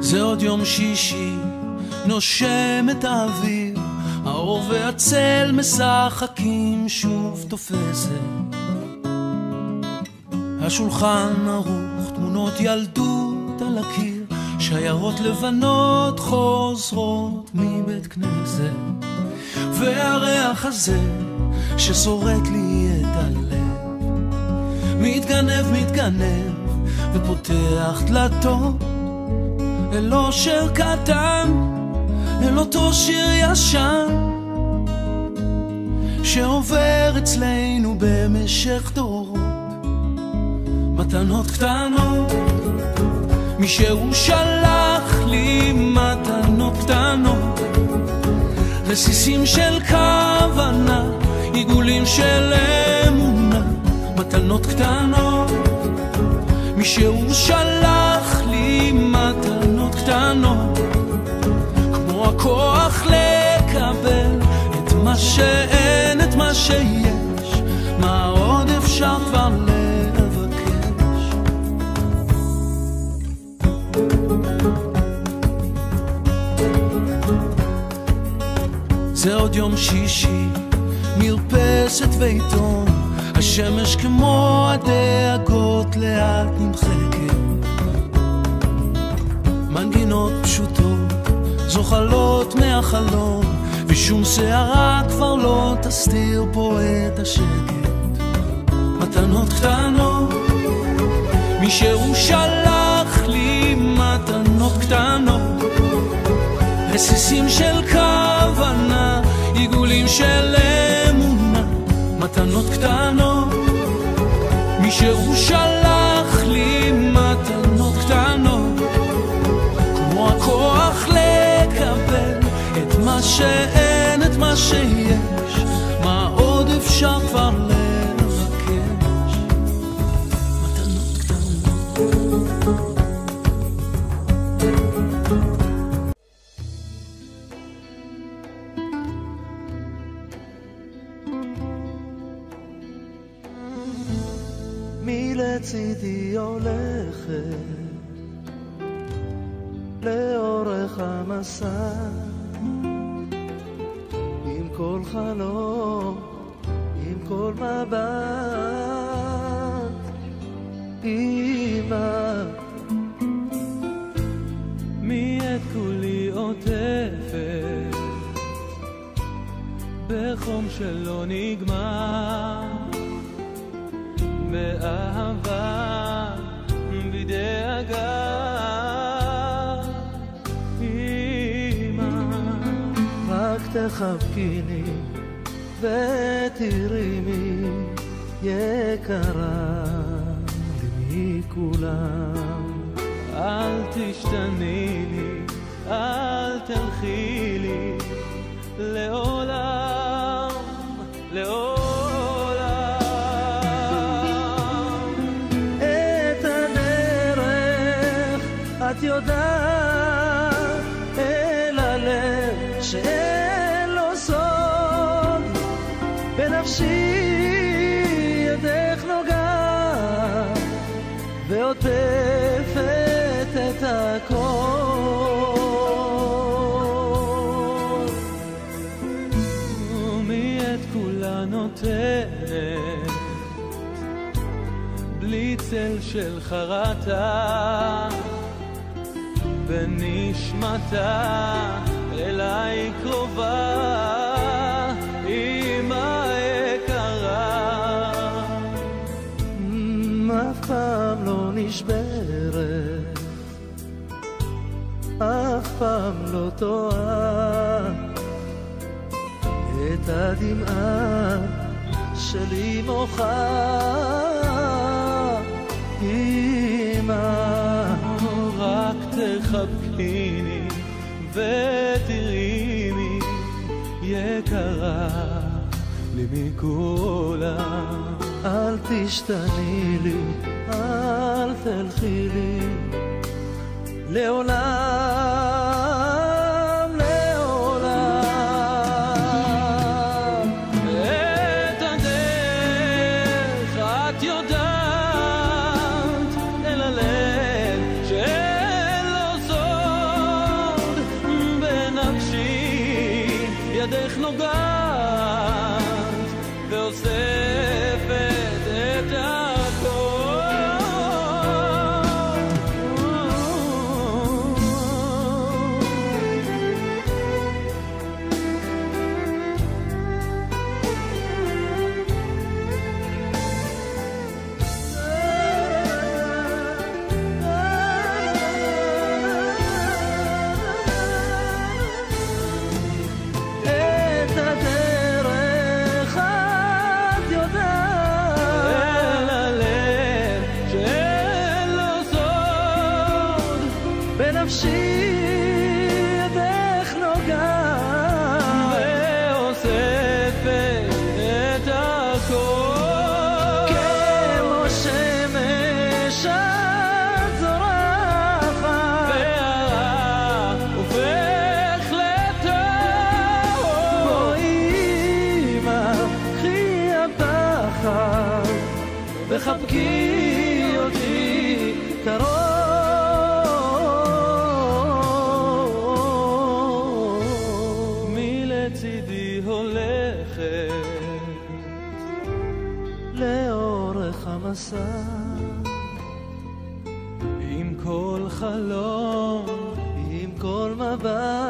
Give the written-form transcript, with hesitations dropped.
זה עוד יום שישי, נושם את האוויר, האור והצל משחקים, שוב תופסת השולחן ערוך, תמונות ילדות על הקיר, שיירות לבנות חוזרות מבית כנסת, והריח הזה ששורט לי את הלב מתגנב ופותח דלתות אל אושר קטן, אל אותו שיר ישן שעובר אצלנו במשך דורות. מתנות קטנות, מישהו שלח לי מתנות קטנות, רסיסים של כוונה, עיגולים של אמונה. מתנות קטנות, מישהו שלח לי מתנות קטנות, כמו הכוח לקבל את מה שאין, את מה שיש, מה עוד אפשר כבר לבקש. זה עוד יום שישי, מרפסת ועיתון, השמש כמו הדאגות לאט נמחקת, מנגינות פשוטות זוחלות מהחלום, ושום שערה כבר לא תסתיר פה את השקט. מתנות קטנות, מישהו שלח לי מתנות קטנות, רסיסים של כוונה, עיגולים של אמונה. מתנות קטנות, מישהו שלח לי מתנות קטנות, כמו הכוח לקבל את מה שאין, את מה שיש, מה עוד אפשר כבר לבקש. מתנות קטנות. לצידי הולכת לאורך המסע, עם כל חלום, עם כל מבט. אמא, מי את כולי עוטפת בחום שלא נגמר, באהבה בדאגה. אמא, רק תחבקיני ותרימי, יקרה לי מכולם. אל תשתני לי, אל תלכי לי לעולם, לעולם. את יודעת אל הלב שאין לו סוד, בנפשי ידך נוגעת ועוטפת את הכל, ומי את כולה נותנת בלי צל של חרטה, ונשמתה אליי קרובה. אמא יקרה, אף פעם לא נשברת, אף פעם לא טועה, את הדמעה שלי מוחה. אמא, רק תחבקיני ותרימי, יקרה לי מכולם. אל תשתני לי, אל תלכי לי לעולם, לעולם. את הדרך את יודעת אל הלב שאין לו סוף, חבקי אותי קרוב, מלצידי הולכת לאורך המסע, עם כל חלום, עם כל מבט